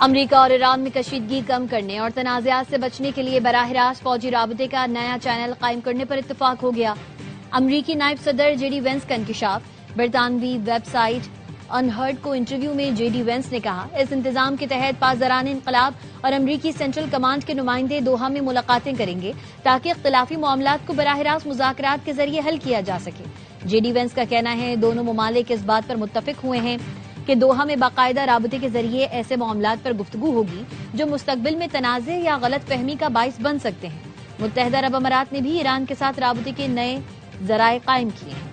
امریکہ اور ایران میں کشیدگی کم کرنے اور تنازعات سے بچنے کے لیے براہ راست فوجی رابطے کا نیا چینل قائم کرنے پر اتفاق ہو گیا۔ امریکی نائب صدر جے ڈی وینس کا انکشاف۔ برطانوی ویب سائٹ انہرڈ کو انٹرویو میں جے ڈی وینس نے کہا، اس انتظام کے تحت پاسداران انقلاب اور امریکی سینٹرل کمانڈ کے نمائندے دوحہ میں ملاقاتیں کریں گے تاکہ اختلافی معاملات کو براہ راست مذاکرات کے ذریعے حل کیا جا سکے۔ جے ڈی وینس کا کہنا ہے دونوں ممالک اس بات پر متفق ہوئے ہیں کہ دوحہ میں باقاعدہ رابطے کے ذریعے ایسے معاملات پر گفتگو ہوگی جو مستقبل میں تنازع یا غلط فہمی کا باعث بن سکتے ہیں۔ متحدہ عرب امارات نے بھی ایران کے ساتھ رابطے کے نئے ذرائع قائم کیے ہیں۔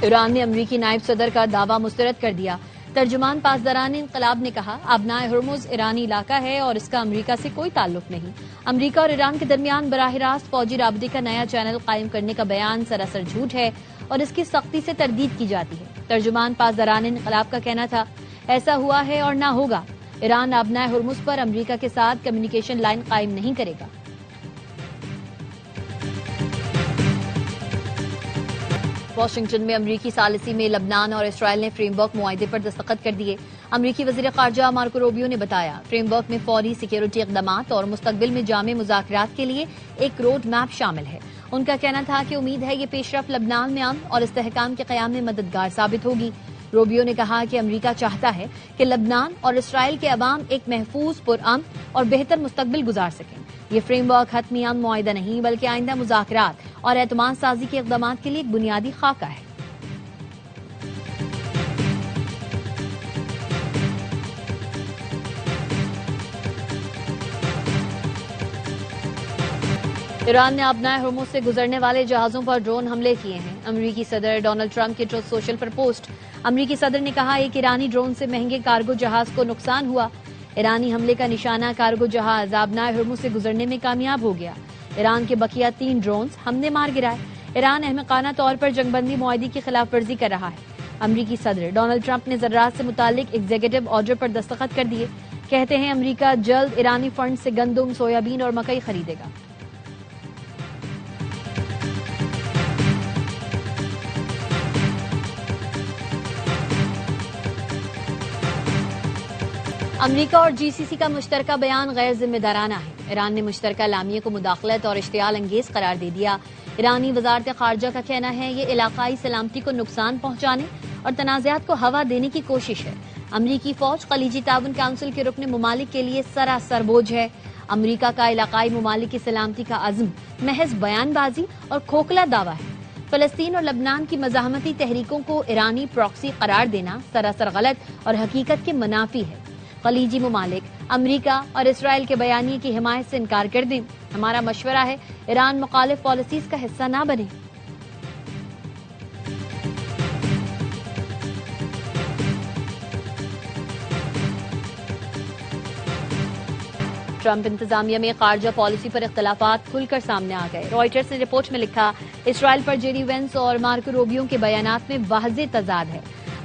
ایران نے امریکی نائب صدر کا دعویٰ مسترد کر دیا۔ ترجمان پاسداران انقلاب نے کہا، ابنائے ہرمز ایرانی علاقہ ہے اور اس کا امریکہ سے کوئی تعلق نہیں۔ امریکہ اور ایران کے درمیان براہ راست فوجی رابطے کا نیا چینل قائم کرنے کا بیان سراسر جھوٹ ہے اور اس کی سختی سے تردید کی جاتی ہے۔ ترجمان پاسداران انقلاب کا کہنا تھا، ایسا ہوا ہے اور نہ ہوگا۔ ایران ابنائے ہرمز پر امریکہ کے ساتھ کمیونیکیشن لائن قائم نہیں کرے گا۔ واشنگٹن میں امریکی ثالثی میں لبنان اور اسرائیل نے فریم ورک معاہدے پر دستخط کر دیے۔ امریکی وزیر خارجہ مارکو روبیو نے بتایا، فریم ورک میں فوری سیکیورٹی اقدامات اور مستقبل میں جامع مذاکرات کے لیے ایک روڈ میپ شامل ہے۔ ان کا کہنا تھا کہ امید ہے یہ پیش رفت لبنان میں امن اور استحکام کے قیام میں مددگار ثابت ہوگی۔ روبیو نے کہا کہ امریکہ چاہتا ہے کہ لبنان اور اسرائیل کے عوام ایک محفوظ، پرامن اور بہتر مستقبل گزار سکیں۔ یہ فریم ورک حتمی امن معاہدہ نہیں بلکہ آئندہ مذاکرات اور اعتماد سازی کے اقدامات کے لیے ایک بنیادی خاکہ ہے۔ ایران نے ابنائے ہرمز سے گزرنے والے جہازوں پر ڈرون حملے کیے ہیں۔ امریکی صدر ڈونلڈ ٹرمپ کے ٹروتھ سوشل پر پوسٹ۔ امریکی صدر نے کہا، ایک ایرانی ڈرون سے مہنگے کارگو جہاز کو نقصان ہوا۔ ایرانی حملے کا نشانہ کارگو جہاز ابنائے ہرمز سے گزرنے میں کامیاب ہو گیا۔ ایران کے بقیہ 3 ڈرونز ہم نے مار گرائے۔ ایران احمقانہ طور پر جنگ بندی معاہدے کی خلاف ورزی کر رہا ہے۔ امریکی صدر ڈونلڈ ٹرمپ نے ذرات سے متعلق ایگزیکٹو آرڈر پر دستخط کر دیے۔ کہتے ہیں امریکہ جلد ایرانی فنڈ سے گندم، سویابین اور مکئی خریدے گا۔ امریکہ اور جی سی سی کا مشترکہ بیان غیر ذمہ دارانہ ہے۔ ایران نے مشترکہ اعلامیے کو مداخلت اور اشتعال انگیز قرار دے دیا۔ ایرانی وزارت خارجہ کا کہنا ہے یہ علاقائی سلامتی کو نقصان پہنچانے اور تنازعات کو ہوا دینے کی کوشش ہے۔ امریکی فوج خلیجی تعاون کونسل کے رکن ممالک کے لیے سراسر بوجھ ہے۔ امریکہ کا علاقائی ممالک کی سلامتی کا عزم محض بیان بازی اور کھوکھلا دعویٰ ہے۔ فلسطین اور لبنان کی مزاحمتی تحریکوں کو ایرانی پراکسی قرار دینا سراسر غلط اور حقیقت کے منافی ہے۔ خلیجی ممالک امریکہ اور اسرائیل کے بیانیے کی حمایت سے انکار کر دیں۔ ہمارا مشورہ ہے ایران مخالف پالیسیز کا حصہ نہ بنے۔ ٹرمپ انتظامیہ میں خارجہ پالیسی پر اختلافات کھل کر سامنے آ گئے۔ رائٹرز نے رپورٹ میں لکھا، اسرائیل پر جے ڈی وینس اور مارکو روبیو کے بیانات میں واضح تضاد ہے۔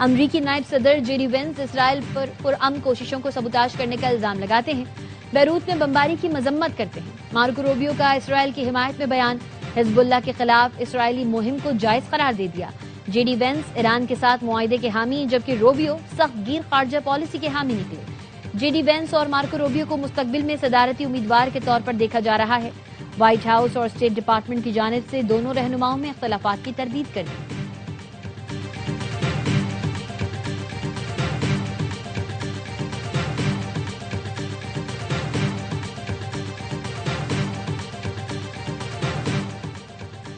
امریکی نائب صدر جے ڈی وینس اسرائیل پر پرامن کوششوں کو سبوتاژ کرنے کا الزام لگاتے ہیں، بیروت میں بمباری کی مذمت کرتے ہیں۔ مارکو روبیو کا اسرائیل کی حمایت میں بیان، حزب اللہ کے خلاف اسرائیلی مہم کو جائز قرار دے دیا۔ جے ڈی وینس ایران کے ساتھ معاہدے کے حامی جبکہ روبیو سخت گیر خارجہ پالیسی کے حامی نکلے۔ جے ڈی وینس اور مارکو روبیو کو مستقبل میں صدارتی امیدوار کے طور پر دیکھا جا رہا ہے۔ وائٹ ہاؤس اور اسٹیٹ ڈپارٹمنٹ کی جانب سے دونوں رہنماؤں میں اختلافات کی تردید کر دی۔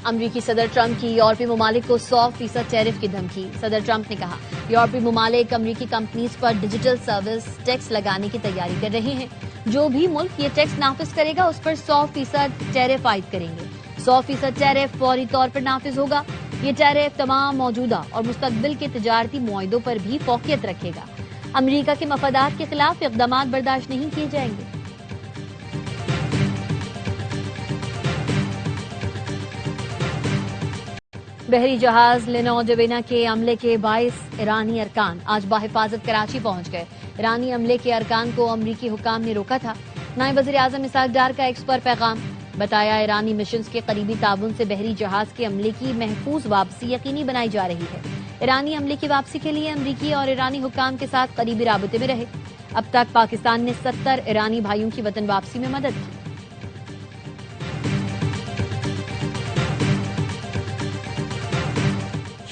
امریکی صدر ٹرمپ کی یورپی ممالک کو 100% ٹیرف کی دھمکی۔ صدر ٹرمپ نے کہا، یورپی ممالک امریکی کمپنیز پر ڈیجیٹل سروس ٹیکس لگانے کی تیاری کر رہے ہیں۔ جو بھی ملک یہ ٹیکس نافذ کرے گا اس پر 100% ٹیرف عائد کریں گے۔ 100% ٹیرف فوری طور پر نافذ ہوگا۔ یہ ٹیرف تمام موجودہ اور مستقبل کے تجارتی معاہدوں پر بھی فوقیت رکھے گا۔ امریکہ کے مفادات کے خلاف اقدامات برداشت نہیں کیے جائیں گے۔ بحری جہاز لینوڈیوینا کے عملے کے باعث ایرانی ارکان آج بحفاظت کراچی پہنچ گئے۔ ایرانی عملے کے ارکان کو امریکی حکام نے روکا تھا۔ نائب وزیر اعظم اسحاق ڈار کا ایکس پر پیغام، بتایا ایرانی مشنز کے قریبی تعاون سے بحری جہاز کے عملے کی محفوظ واپسی یقینی بنائی جا رہی ہے۔ ایرانی عملے کی واپسی کے لیے امریکی اور ایرانی حکام کے ساتھ قریبی رابطے میں رہے۔ اب تک پاکستان نے 70 ایرانی بھائیوں کی وطن واپسی میں مدد کی۔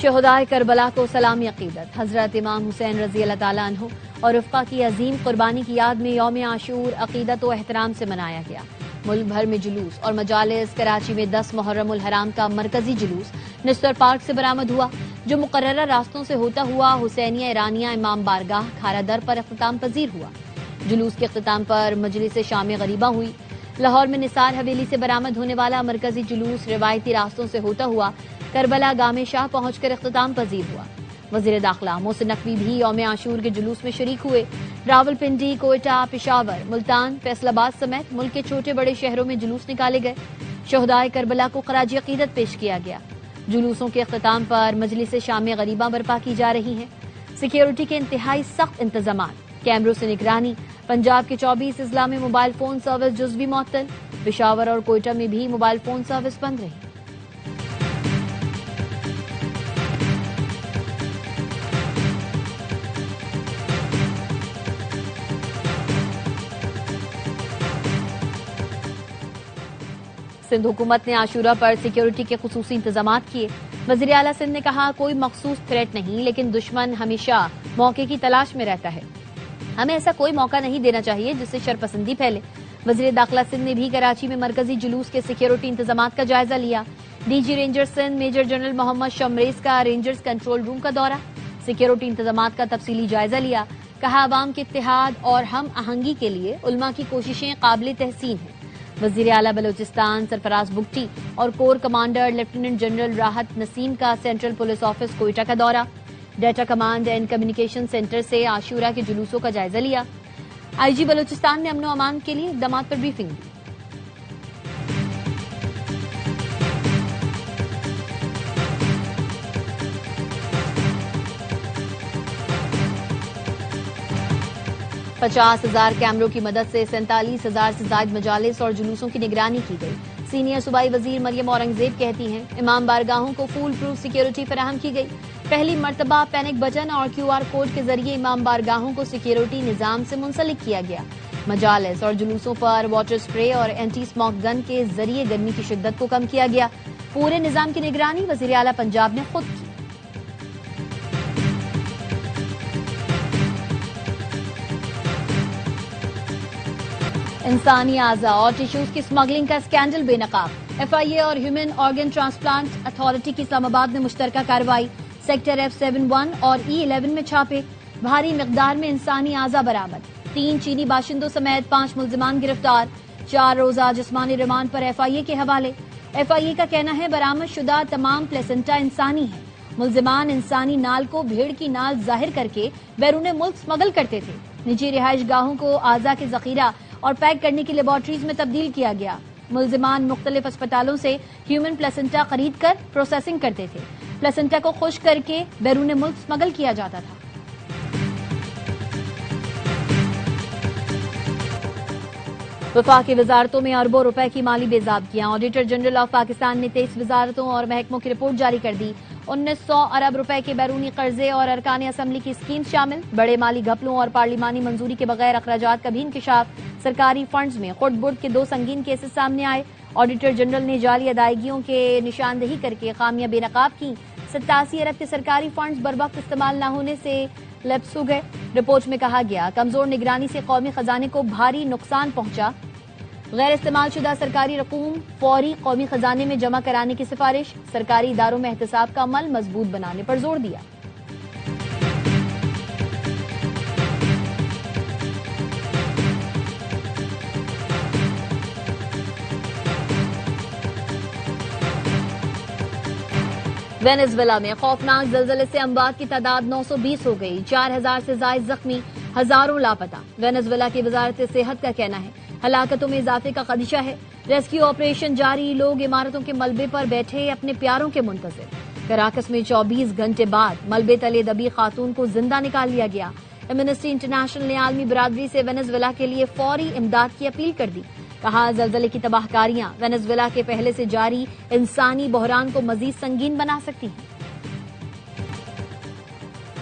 شہدائے کربلا کو سلامی عقیدت۔ حضرت امام حسین رضی اللہ تعالیٰ عنہ اور رفقا کی عظیم قربانی کی یاد میں یوم عاشور عقیدت و احترام سے منایا گیا۔ ملک بھر میں جلوس اور مجالس۔ کراچی میں 10 محرم الحرام کا مرکزی جلوس نشتر پارک سے برآمد ہوا، جو مقررہ راستوں سے ہوتا ہوا حسینیہ ایرانیہ امام بارگاہ کھارا در پر اختتام پذیر ہوا۔ جلوس کے اختتام پر مجلس شام غریبہ ہوئی۔ لاہور میں نثار حویلی سے برآمد ہونے والا مرکزی جلوس روایتی راستوں سے ہوتا ہوا کربلا گام شاہ پہنچ کر اختتام پذیر ہوا۔ وزیر داخلہ محسن نقوی بھی یوم عاشور کے جلوس میں شریک ہوئے۔ راولپنڈی، کوئٹہ، پشاور، ملتان، فیصل آباد سمیت ملک کے چھوٹے بڑے شہروں میں جلوس نکالے گئے۔ شہدائے کربلا کو خراج عقیدت پیش کیا گیا۔ جلوسوں کے اختتام پر مجلس شام غریبہ برپا کی جا رہی ہیں۔ سیکیورٹی کے انتہائی سخت انتظامات، کیمروں سے نگرانی۔ پنجاب کے 24 اضلاع میں موبائل فون سروس جزوی معطل۔ پشاور اور کوئٹہ میں بھی موبائل فون سروس بند رہی۔ سندھ حکومت نے عاشورہ پر سیکیورٹی کے خصوصی انتظامات کیے۔ وزیر اعلیٰ سندھ نے کہا، کوئی مخصوص تھریٹ نہیں، لیکن دشمن ہمیشہ موقع کی تلاش میں رہتا ہے۔ ہمیں ایسا کوئی موقع نہیں دینا چاہیے جس سے شرپسندی پھیلے۔ وزیر داخلہ سندھ نے بھی کراچی میں مرکزی جلوس کے سیکیورٹی انتظامات کا جائزہ لیا۔ D G ranger Sindh major general Muhammad Shamreez کا رینجرز کنٹرول روم کا دورہ، سیکیورٹی انتظامات کا تفصیلی جائزہ لیا۔ کہا، عوام کے اتحاد اور ہم آہنگی کے لیے علماء کی کوششیں قابل تحسین ہیں۔ وزیر اعلیٰ بلوچستان سرفراز بگٹی اور کور کمانڈر لیفٹیننٹ جنرل راحت نسیم کا سینٹرل پولیس آفس کوئٹہ کا دورہ، data command and communication centre سے عاشورہ کے جلوسوں کا جائزہ لیا۔ آئی جی بلوچستان نے امن و امان کے لیے اقدامات پر بریفنگ دی۔ پچاس 50,000 کیمروں کی مدد سے 47,000 سے زائد مجالس اور جلوسوں کی نگرانی کی گئی۔ سینئر صوبائی وزیر مریم اورنگزیب کہتی ہیں، امام بارگاہوں کو فول پروف سیکیورٹی فراہم کی گئی۔ پہلی مرتبہ پینک بٹن اور QR کوڈ کے ذریعے امام بارگاہوں کو سیکیورٹی نظام سے منسلک کیا گیا۔ مجالس اور جلوسوں پر واٹر سپرے اور اینٹی اسموک گن کے ذریعے گرمی کی شدت کو کم کیا گیا۔ پورے نظام کی نگرانی وزیر اعلیٰ پنجاب نے خود کی۔ انسانی اعضاء اور ٹیشوز کی سمگلنگ کا اسکینڈل بے نقاب۔ FIA اور ہیومن آرگن ٹرانسپلانٹ اتھارٹی کی اسلام آباد میں مشترکہ کارروائی۔ سیکٹر F71 اور E11 میں چھاپے، بھاری مقدار میں انسانی اعضاء برآمد۔ 3 چینی باشندوں سمیت 5 ملزمان گرفتار۔ 4 روزہ جسمانی ریمانڈ پر FIA کے حوالے۔ FIA کا کہنا ہے برآمد شدہ تمام پلیسنٹا انسانی ہیں۔ ملزمان انسانی نال کو بھیڑ کی نال ظاہر کر کے بیرون ملک سمگل کرتے تھے۔ نجی رہائش گاہوں کو اعضاء کے ذخیرہ اور پیک کرنے کی لیبارٹریز میں تبدیل کیا گیا۔ ملزمان مختلف اسپتالوں سے ہیومن پلیسنٹا خرید کر پروسیسنگ کرتے تھے۔ پلیسنٹا کو خشک کر کے بیرون ملک سمگل کیا جاتا تھا۔ وفاقی وزارتوں میں اربوں روپے کی مالی بے ضابطگیاں۔ آڈیٹر جنرل آف پاکستان نے 23 وزارتوں اور محکموں کی رپورٹ جاری کر دی۔ 1900 ارب روپے کے بیرونی قرضے اور ارکان اسمبلی کی اسکیم شامل۔ بڑے مالی گھپلوں اور پارلیمانی منظوری کے بغیر اخراجات کا بھی انکشاف۔ سرکاری فنڈز میں خرد برد کے 2 سنگین کیسز سامنے آئے۔ آڈیٹر جنرل نے جعلی ادائیگیوں کے نشاندہی کر کے خامیاں بے نقاب کی۔ 87 ارب کے سرکاری فنڈز بروقت استعمال نہ ہونے سے لیپس ہو گئے۔ رپورٹ میں کہا گیا، کمزور نگرانی سے قومی خزانے کو بھاری نقصان پہنچا۔ غیر استعمال شدہ سرکاری رقوم فوری قومی خزانے میں جمع کرانے کی سفارش۔ سرکاری اداروں میں احتساب کا عمل مضبوط بنانے پر زور دیا۔ وینزویلا میں خوفناک زلزلے سے اموات کی تعداد 920 ہو گئی، 4000 سے زائد زخمی، ہزاروں لاپتہ۔ وینزویلا کی وزارت صحت کا کہنا ہے ہلاکتوں میں اضافے کا خدشہ ہے۔ ریسکیو آپریشن جاری، لوگ عمارتوں کے ملبے پر بیٹھے اپنے پیاروں کے منتظر۔ کراکس میں 24 گھنٹے بعد ملبے تلے دبی خاتون کو زندہ نکال لیا گیا۔ ایمنسٹی انٹرنیشنل نے عالمی برادری سے وینزویلا کے لیے فوری امداد کی اپیل کر دی۔ کہا زلزلے کی تباہ کاریاں وینزویلا کے پہلے سے جاری انسانی بحران کو مزید سنگین بنا سکتی ہیں۔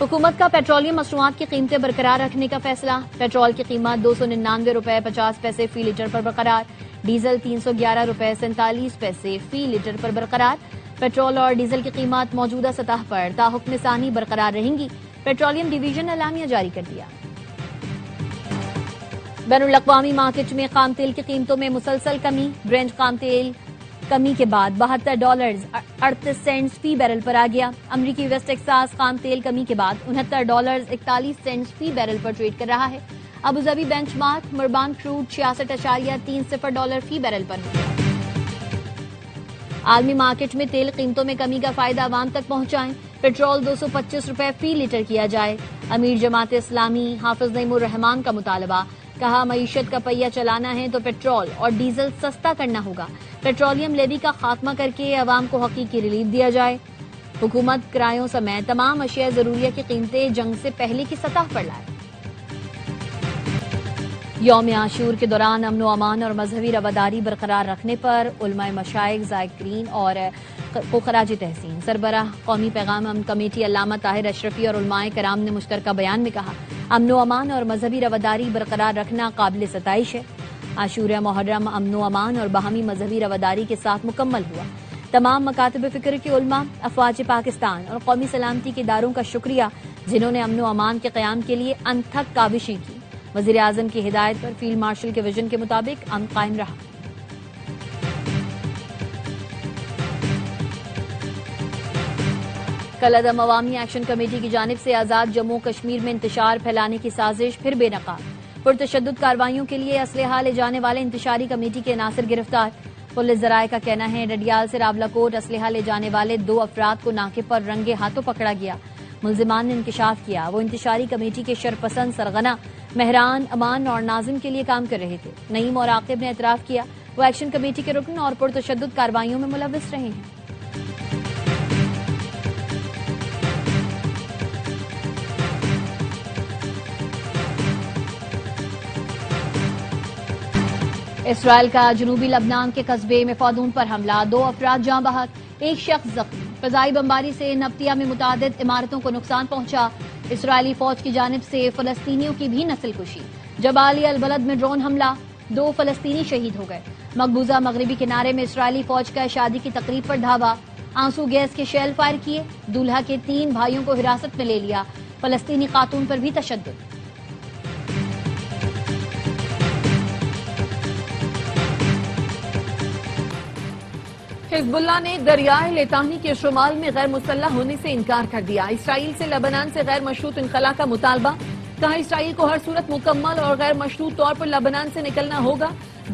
حکومت کا پیٹرولیم مصنوعات کی قیمتیں برقرار رکھنے کا فیصلہ۔ پیٹرول کی قیمت 299 روپے 50 پیسے فی لیٹر پر برقرار، ڈیزل 311 روپے 47 پیسے فی لیٹر پر برقرار۔ پیٹرول اور ڈیزل کی قیمت موجودہ سطح پر تا حکم ثانی برقرار رہیں گی، پیٹرولیم ڈویژن نے اعلامیہ جاری کر دیا۔ بین الاقوامی مارکیٹ میں خام تیل کی قیمتوں میں مسلسل کمی، برنٹ خام تیل کمی کے بعد $72.38 فی بیرل پر آ گیا۔ امریکی ویسٹ ٹیکساس خام تیل کمی کے بعد $69.41 فی بیرل پر ٹریڈ کر رہا ہے۔ ابوظہبی بینچ مارک مربان کروڈ $66.30 فی بیرل پر ہو گیا۔ عالمی مارکیٹ میں تیل قیمتوں میں کمی کا فائدہ عوام تک پہنچائیں، پیٹرول 225 روپے فی لیٹر کیا جائے۔ امیر جماعت اسلامی حافظ نعیم الرحمان کا مطالبہ، کہا معیشت کا پہیہ چلانا ہے تو پیٹرول اور ڈیزل سستا کرنا ہوگا، پیٹرولیم لیوی کا خاتمہ کر کے عوام کو حقیقی ریلیف دیا جائے۔ حکومت کرایوں سمیت تمام اشیاء ضروریہ کی قیمتیں جنگ سے پہلے کی سطح پر لائے۔ یوم عاشور کے دوران امن و امان اور مذہبی رواداری برقرار رکھنے پر علماء مشائخ ذاکرین اور کو خراج تحسین۔ سربراہ قومی پیغام امن کمیٹی علامہ طاہر اشرفی اور علماء کرام نے مشترکہ بیان میں کہا، امن و امان اور مذہبی رواداری برقرار رکھنا قابل ستائش ہے۔ عاشور محرم امن و امان اور باہمی مذہبی رواداری کے ساتھ مکمل ہوا۔ تمام مکاتب فکر کے علماء، افواج پاکستان اور قومی سلامتی کے اداروں کا شکریہ جنہوں نے امن و امان کے قیام کے لیے انتھک کاوشیں کی۔ وزیر اعظم کی ہدایت پر فیلڈ مارشل کے وژن کے مطابق امن قائم رہا۔ کالعدم عوامی ایکشن کمیٹی کی جانب سے آزاد جموں کشمیر میں انتشار پھیلانے کی سازش پھر بے نقاب۔ پرتشدد کارروائیوں کے لیے اسلحہ لے جانے والے انتشاری کمیٹی کے عناصر گرفتار۔ پولیس ذرائع کا کہنا ہے ڈڈیال سے راولاکوٹ اسلحہ لے جانے والے 2 افراد کو ناکے پر رنگے ہاتھوں پکڑا گیا۔ ملزمان نے انکشاف کیا وہ انتشاری کمیٹی کے شرپسند سرغنہ مہران، امان اور ناظم کے لیے کام کر رہے تھے۔ نعیم اور عاقب نے اعتراف کیا وہ ایکشن کمیٹی کے رکن اور پرتشدد کارروائیوں میں ملوث رہے ہیں۔ اسرائیل کا جنوبی لبنان کے قصبے مفادون پر حملہ، 2 افراد جاں بحق، 1 شخص زخمی۔ فضائی بمباری سے نبطیہ میں متعدد عمارتوں کو نقصان پہنچا۔ اسرائیلی فوج کی جانب سے فلسطینیوں کی بھی نسل کشی۔ جبالی البلد میں ڈرون حملہ، 2 فلسطینی شہید ہو گئے۔ مقبوضہ مغربی کنارے میں اسرائیلی فوج کا شادی کی تقریب پر دھاوا، آنسو گیس کے شیل فائر کیے، دولہا کے 3 بھائیوں کو حراست میں لے لیا۔ فلسطینی خاتون پر بھی تشدد۔ حزب اللہ نے دریائے لیتانی کے شمال میں غیر مسلح ہونے سے انکار کر دیا۔ اسرائیل سے لبنان سے غیر مشروط انخلا کا مطالبہ، کہا اسرائیل کو ہر صورت مکمل اور غیر مشروط طور پر لبنان سے نکلنا ہوگا،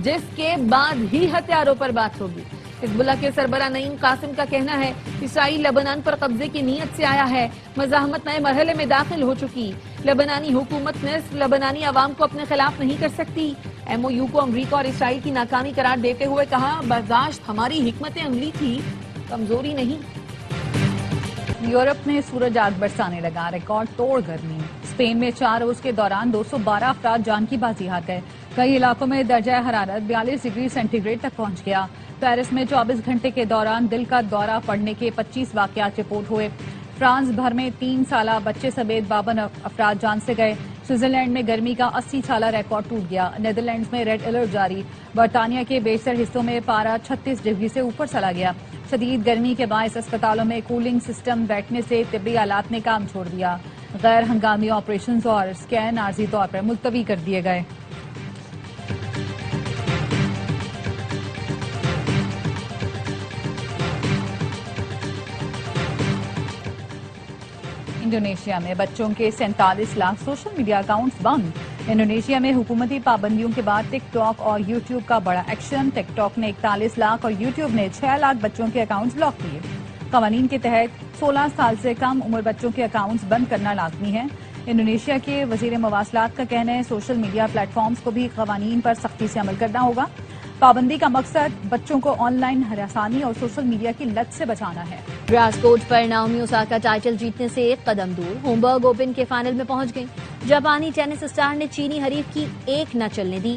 جس کے بعد ہی ہتھیاروں پر بات ہوگی۔ حزب اللہ کے سربراہ نعیم قاسم کا کہنا ہے اسرائیل لبنان پر قبضے کی نیت سے آیا ہے، مزاحمت نئے مرحلے میں داخل ہو چکی۔ لبنانی حکومت نصف لبنانی عوام کو اپنے خلاف نہیں کر سکتی۔ ایم او یو کو امریکہ اور اسرائیل کی ناکامی قرار دیتے ہوئے کہا برداشت ہماری حکمت عملی تھی، کمزوری نہیں۔ یورپ میں سورج آگ برسانے لگا، ریکارڈ توڑ گرمی۔ اسپین میں 4 روز کے دوران 212 افراد جان کی بازی ہار گئے۔ کئی علاقوں میں درجہ حرارت 42 ڈگری سینٹی گریڈ تک پہنچ گیا۔ پیرس میں 24 گھنٹے کے دوران دل کا دورہ پڑنے کے 25 واقعات رپورٹ ہوئے۔ فرانس بھر میں 3 سالہ بچے سمیت 52 افراد جان سے گئے۔ سوئٹزرلینڈ میں گرمی کا 80 سالہ ریکارڈ ٹوٹ گیا۔ نیدرلینڈز میں ریڈ الرٹ جاری۔ برطانیہ کے بیشتر حصوں میں پارہ 36 ڈگری سے اوپر چلا گیا۔ شدید گرمی کے باعث اسپتالوں میں کولنگ سسٹم بیٹھنے سے طبی آلات نے کام چھوڑ دیا۔ غیر ہنگامی آپریشنز اور اسکین عارضی طور پر ملتوی کر دیے گئے۔ انڈونیشیا میں بچوں کے 47 لاکھ سوشل میڈیا اکاؤنٹس بند۔ انڈونیشیا میں حکومتی پابندیوں کے بعد ٹک ٹاک اور یوٹیوب کا بڑا ایکشن۔ ٹک ٹاک نے 41 لاکھ اور یوٹیوب نے 6 لاکھ بچوں کے اکاؤنٹس بلاک کیے۔ قوانین کے تحت 16 سال سے کم عمر بچوں کے اکاؤنٹس بند کرنا لازمی ہے۔ انڈونیشیا کے وزیر مواصلات کا کہنا ہے سوشل میڈیا پلیٹ فارمز کو بھی قوانین پر سختی سے عمل کرنا ہوگا۔ پابندی کا مقصد بچوں کو آن لائن ہراسانی اور سوشل میڈیا کی لت سے بچانا ہے۔ گراس کورٹ پر ناؤمی اوساکا ٹائٹل جیتنے سے 1 قدم دور، ہومبرگ اوپن کے فائنل میں پہنچ گئی۔ جاپانی ٹینس اسٹار نے چینی حریف کی 1 نہ چلنے دی۔